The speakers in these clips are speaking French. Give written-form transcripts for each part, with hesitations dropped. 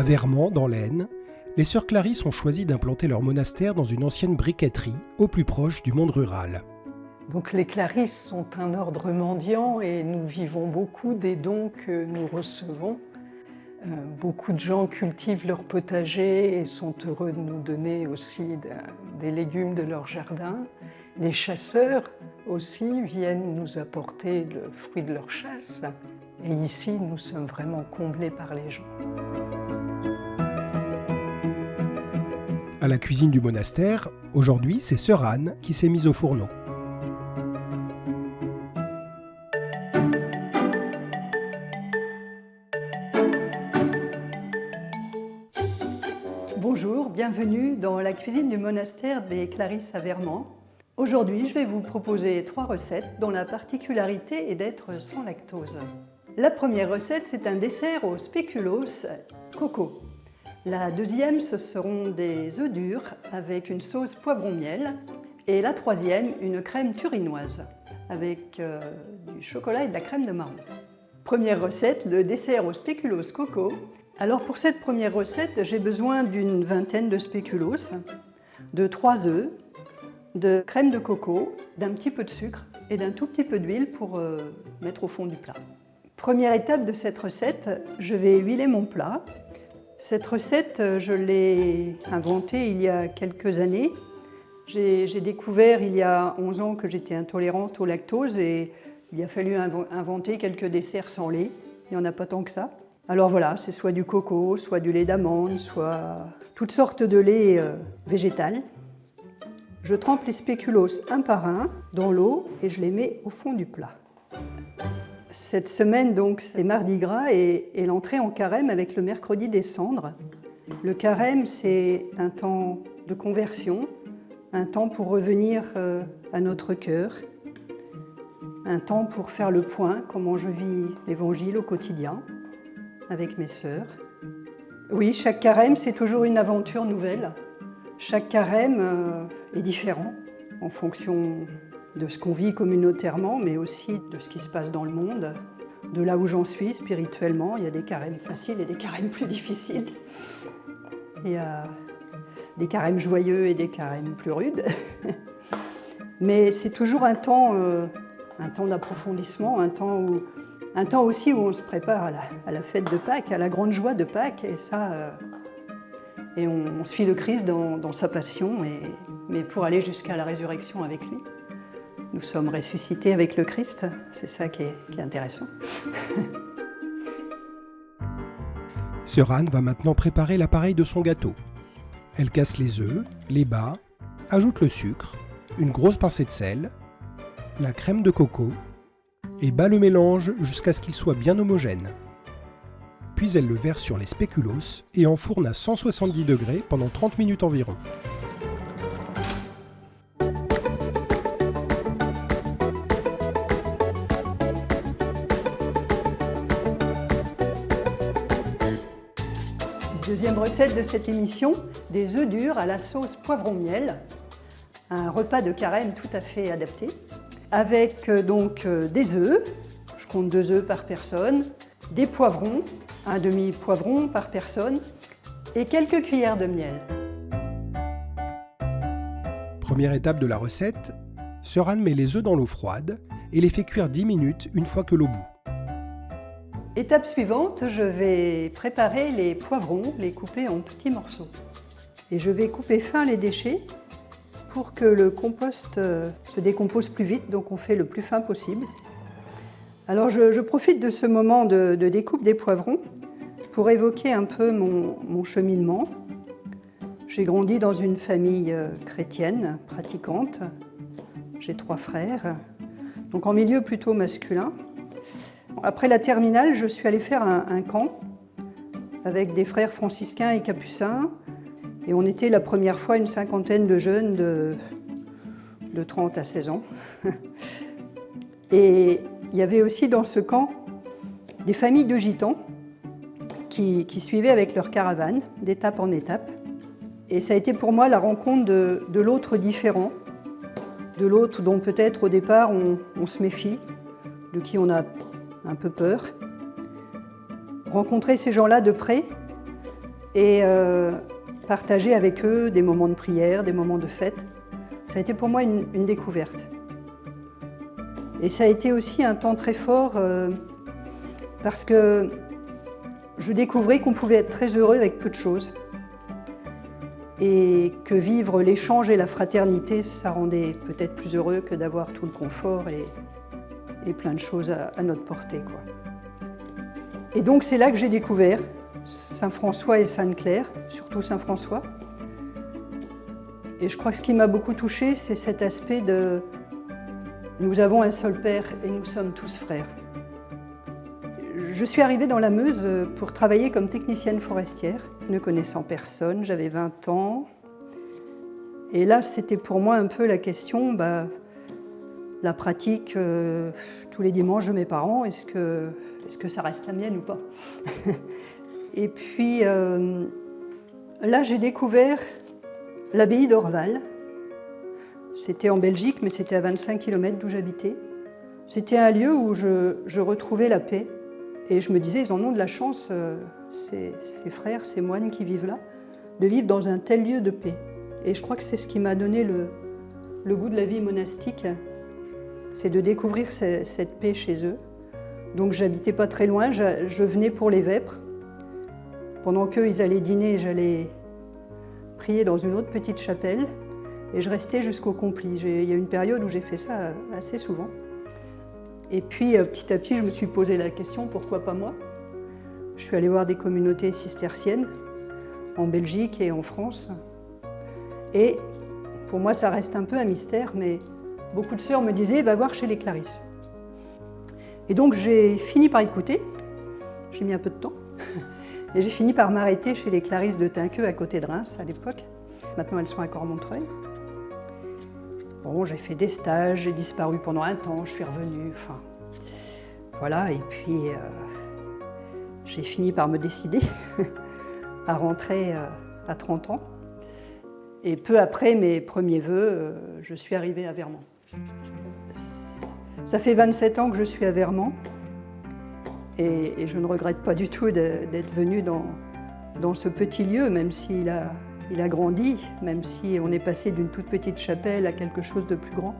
À Vermand, dans l'Aisne, les sœurs Clarisse ont choisi d'implanter leur monastère dans une ancienne briqueterie, au plus proche du monde rural. Donc les Clarisses sont un ordre mendiant et nous vivons beaucoup des dons que nous recevons. Beaucoup de gens cultivent leur potager et sont heureux de nous donner aussi des légumes de leur jardin. Les chasseurs aussi viennent nous apporter le fruit de leur chasse. Et ici, nous sommes vraiment comblés par les gens. À la cuisine du monastère, aujourd'hui, c'est sœur Anne qui s'est mise au fourneau. Bonjour, bienvenue dans la cuisine du monastère des Clarisses à Vermand. Aujourd'hui, je vais vous proposer 3 recettes dont la particularité est d'être sans lactose. La première recette, c'est un dessert au spéculoos coco. La deuxième, ce seront des œufs durs avec une sauce poivron-miel. Et la troisième, une crème turinoise avec du chocolat et de la crème de marron. Première recette, le dessert au spéculoos coco. Alors pour cette première recette, j'ai besoin d'une vingtaine de spéculoos, de 3 œufs, de crème de coco, d'un petit peu de sucre et d'un tout petit peu d'huile pour mettre au fond du plat. Première étape de cette recette, je vais huiler mon plat. Cette recette, je l'ai inventée il y a quelques années. J'ai découvert il y a 11 ans que j'étais intolérante au lactose et il a fallu inventer quelques desserts sans lait. Il n'y en a pas tant que ça. Alors voilà, c'est soit du coco, soit du lait d'amande, soit toutes sortes de lait végétal. Je trempe les spéculoos un par un dans l'eau et je les mets au fond du plat. Cette semaine, donc, c'est Mardi Gras et l'entrée en carême avec le mercredi des cendres. Le carême, c'est un temps de conversion, un temps pour revenir à notre cœur, un temps pour faire le point, comment je vis l'Évangile au quotidien avec mes sœurs. Oui, chaque carême, c'est toujours une aventure nouvelle. Chaque carême est différent en fonction de ce qu'on vit communautairement, mais aussi de ce qui se passe dans le monde, de là où j'en suis spirituellement. Il y a des carêmes faciles et des carêmes plus difficiles. Il y a des carêmes joyeux et des carêmes plus rudes. Mais c'est toujours un temps d'approfondissement, un temps aussi où on se prépare à la fête de Pâques, à la grande joie de Pâques. Et ça, et on suit le Christ dans sa passion, mais pour aller jusqu'à la résurrection avec lui. Nous sommes ressuscités avec le Christ, c'est ça qui est intéressant. Sœur Anne va maintenant préparer l'appareil de son gâteau. Elle casse les œufs, les bat, ajoute le sucre, une grosse pincée de sel, la crème de coco et bat le mélange jusqu'à ce qu'il soit bien homogène. Puis elle le verse sur les spéculoos et enfourne à 170 degrés pendant 30 minutes environ. Deuxième recette de cette émission, des œufs durs à la sauce poivron-miel. Un repas de carême tout à fait adapté. Avec donc des œufs, je compte 2 œufs par personne, des poivrons, un demi-poivron par personne, et quelques cuillères de miel. Première étape de la recette, sœur Anne met les œufs dans l'eau froide et les fait cuire 10 minutes une fois que l'eau bout. Étape suivante, je vais préparer les poivrons, les couper en petits morceaux. Et je vais couper fin les déchets pour que le compost se décompose plus vite, donc on fait le plus fin possible. Alors je profite de ce moment de découpe des poivrons pour évoquer un peu mon cheminement. J'ai grandi dans une famille chrétienne, pratiquante. J'ai 3 frères, donc en milieu plutôt masculin. Après la terminale, je suis allée faire un camp avec des frères franciscains et capucins. Et on était la première fois une 50aine de jeunes de 30 à 16 ans. Et il y avait aussi dans ce camp des familles de gitans qui suivaient avec leur caravane, d'étape en étape. Et ça a été pour moi la rencontre de l'autre différent, de l'autre dont peut-être au départ on se méfie, de qui on a un peu peur. Rencontrer ces gens-là de près, et partager avec eux des moments de prière, des moments de fête. Ça a été pour moi une découverte. Et ça a été aussi un temps très fort parce que je découvrais qu'on pouvait être très heureux avec peu de choses et que vivre l'échange et la fraternité, ça rendait peut-être plus heureux que d'avoir tout le confort et plein de choses à notre portée, quoi. Et donc c'est là que j'ai découvert Saint-François et Sainte-Claire, surtout Saint-François. Et je crois que ce qui m'a beaucoup touchée, c'est cet aspect de « nous avons un seul Père et nous sommes tous frères ». Je suis arrivée dans la Meuse pour travailler comme technicienne forestière, ne connaissant personne, j'avais 20 ans. Et là, c'était pour moi un peu la question, la pratique tous les dimanches de mes parents, est-ce que ça reste la mienne ou pas? Et puis là, j'ai découvert l'abbaye d'Orval. C'était en Belgique, mais c'était à 25 km d'où j'habitais. C'était un lieu où je retrouvais la paix. Et je me disais, ils en ont de la chance, ces frères, ces moines qui vivent là, de vivre dans un tel lieu de paix. Et je crois que c'est ce qui m'a donné le goût de la vie monastique, c'est de découvrir cette paix chez eux. Donc j'habitais pas très loin, je venais pour les vêpres. Pendant qu'eux, ils allaient dîner, j'allais prier dans une autre petite chapelle. Et je restais jusqu'au complis. Il y a une période où j'ai fait ça assez souvent. Et puis, petit à petit, je me suis posé la question, pourquoi pas moi? Je suis allée voir des communautés cisterciennes en Belgique et en France. Et pour moi, ça reste un peu un mystère, mais beaucoup de sœurs me disaient, va voir chez les Clarisses. Et donc, j'ai fini par écouter. J'ai mis un peu de temps. Et j'ai fini par m'arrêter chez les Clarisses de Tinqueux, à côté de Reims, à l'époque. Maintenant, elles sont à Cormontreuil. Bon, j'ai fait des stages, j'ai disparu pendant un temps, je suis revenue, enfin, voilà. Et puis, j'ai fini par me décider à rentrer à 30 ans. Et peu après mes premiers vœux, je suis arrivée à Vermand. Ça fait 27 ans que je suis à Vermand. Et je ne regrette pas du tout d'être venue dans ce petit lieu, même s'il a grandi, même si on est passé d'une toute petite chapelle à quelque chose de plus grand,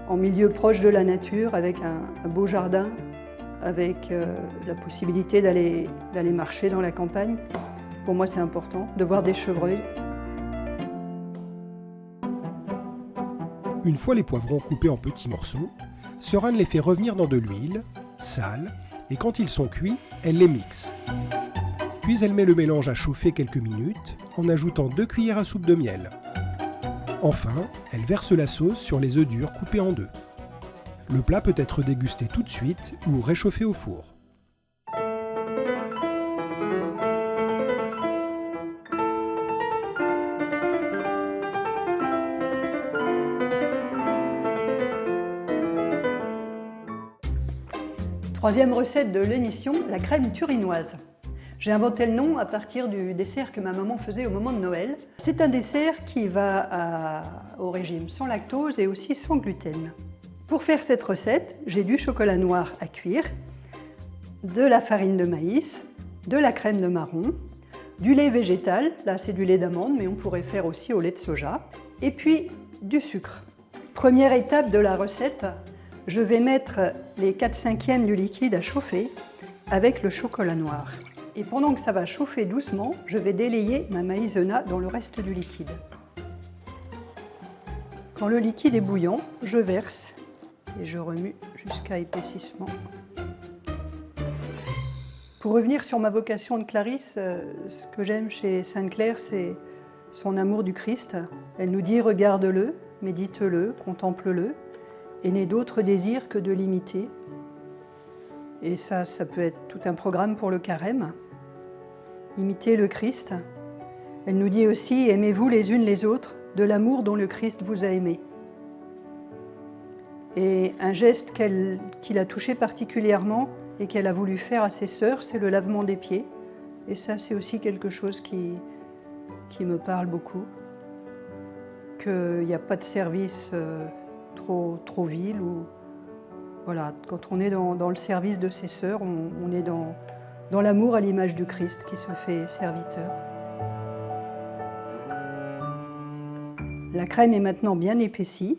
en milieu proche de la nature, avec un beau jardin, avec la possibilité d'aller marcher dans la campagne. Pour moi, c'est important de voir des chevreuils. Une fois les poivrons coupés en petits morceaux, Sœur Anne les fait revenir dans de l'huile, sale, et quand ils sont cuits, elle les mixe. Puis elle met le mélange à chauffer quelques minutes en ajoutant 2 cuillères à soupe de miel. Enfin, elle verse la sauce sur les œufs durs coupés en deux. Le plat peut être dégusté tout de suite ou réchauffé au four. Troisième recette de l'émission, la crème turinoise. J'ai inventé le nom à partir du dessert que ma maman faisait au moment de Noël. C'est un dessert qui va au régime sans lactose et aussi sans gluten. Pour faire cette recette, j'ai du chocolat noir à cuire, de la farine de maïs, de la crème de marron, du lait végétal, là c'est du lait d'amande mais on pourrait faire aussi au lait de soja, et puis du sucre. Première étape de la recette, je vais mettre les 4/5 du liquide à chauffer avec le chocolat noir. Et pendant que ça va chauffer doucement, je vais délayer ma maïzena dans le reste du liquide. Quand le liquide est bouillant, je verse et je remue jusqu'à épaississement. Pour revenir sur ma vocation de Clarisse, ce que j'aime chez Sainte-Claire, c'est son amour du Christ. Elle nous dit « regarde-le, médite-le, contemple-le, et n'aie d'autre désir que de l'imiter ». Et ça peut être tout un programme pour le carême. Imiter le Christ. Elle nous dit aussi « aimez-vous les unes les autres de l'amour dont le Christ vous a aimé ». Et un geste qui l'a touché particulièrement et qu'elle a voulu faire à ses sœurs, c'est le lavement des pieds. Et ça, c'est aussi quelque chose qui me parle beaucoup. Qu'il n'y a pas de service trop vil. Voilà, quand on est dans le service de ses sœurs, on est dans l'amour à l'image du Christ qui se fait serviteur. La crème est maintenant bien épaissie.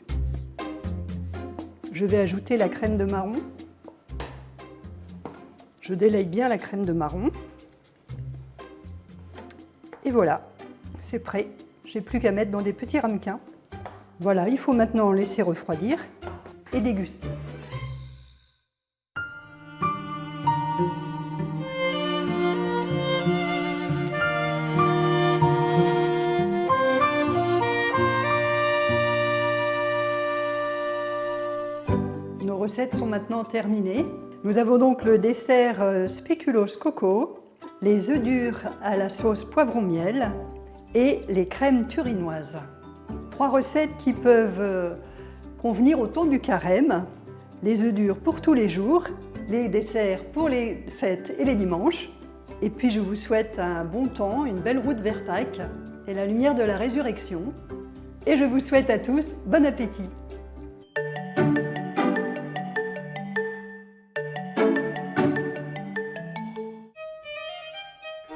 Je vais ajouter la crème de marron. Je délaye bien la crème de marron. Et voilà, c'est prêt. J'ai plus qu'à mettre dans des petits ramequins. Voilà, il faut maintenant laisser refroidir et déguster. Nos recettes sont maintenant terminées. Nous avons donc le dessert spéculoos coco, les œufs durs à la sauce poivron miel et les crèmes turinoises. 3 recettes qui peuvent convenir au temps du carême. Les œufs durs pour tous les jours, les desserts pour les fêtes et les dimanches. Et puis je vous souhaite un bon temps, une belle route vers Pâques et la lumière de la résurrection. Et je vous souhaite à tous bon appétit.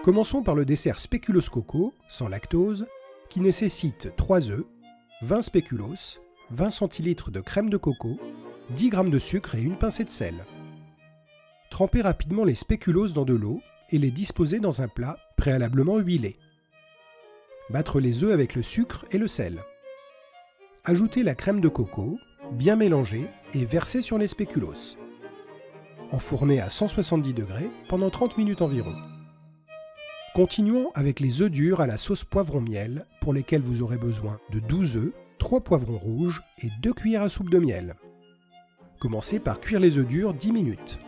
Commençons par le dessert spéculoos coco, sans lactose, qui nécessite 3 œufs, 20 spéculoos, 20 centilitres de crème de coco, 10 g de sucre et une pincée de sel. Trempez rapidement les spéculoos dans de l'eau et les disposer dans un plat préalablement huilé. Battre les œufs avec le sucre et le sel. Ajoutez la crème de coco, bien mélangée et versez sur les spéculoos. Enfournez à 170 degrés pendant 30 minutes environ. Continuons avec les œufs durs à la sauce poivron miel, pour lesquels vous aurez besoin de 12 œufs, 3 poivrons rouges et 2 cuillères à soupe de miel. Commencez par cuire les œufs durs 10 minutes.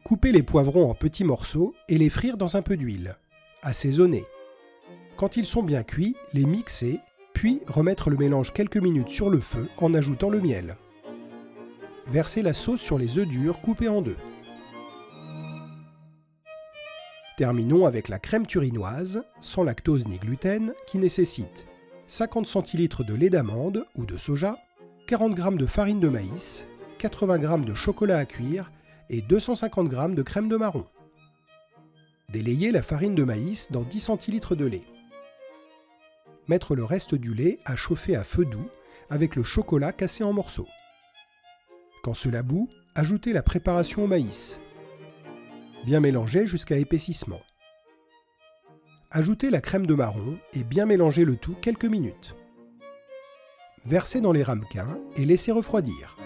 Coupez les poivrons en petits morceaux et les frire dans un peu d'huile. Assaisonnez. Quand ils sont bien cuits, les mixer, puis remettre le mélange quelques minutes sur le feu en ajoutant le miel. Versez la sauce sur les œufs durs coupés en deux. Terminons avec la crème turinoise, sans lactose ni gluten, qui nécessite 50 centilitres de lait d'amande ou de soja, 40 g de farine de maïs, 80 g de chocolat à cuire et 250 g de crème de marron. Délayez la farine de maïs dans 10 centilitres de lait. Mettre le reste du lait à chauffer à feu doux avec le chocolat cassé en morceaux. Quand cela bout, ajoutez la préparation au maïs. Bien mélanger jusqu'à épaississement. Ajoutez la crème de marron et bien mélanger le tout quelques minutes. Versez dans les ramequins et laissez refroidir.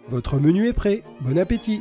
Votre menu est prêt, bon appétit!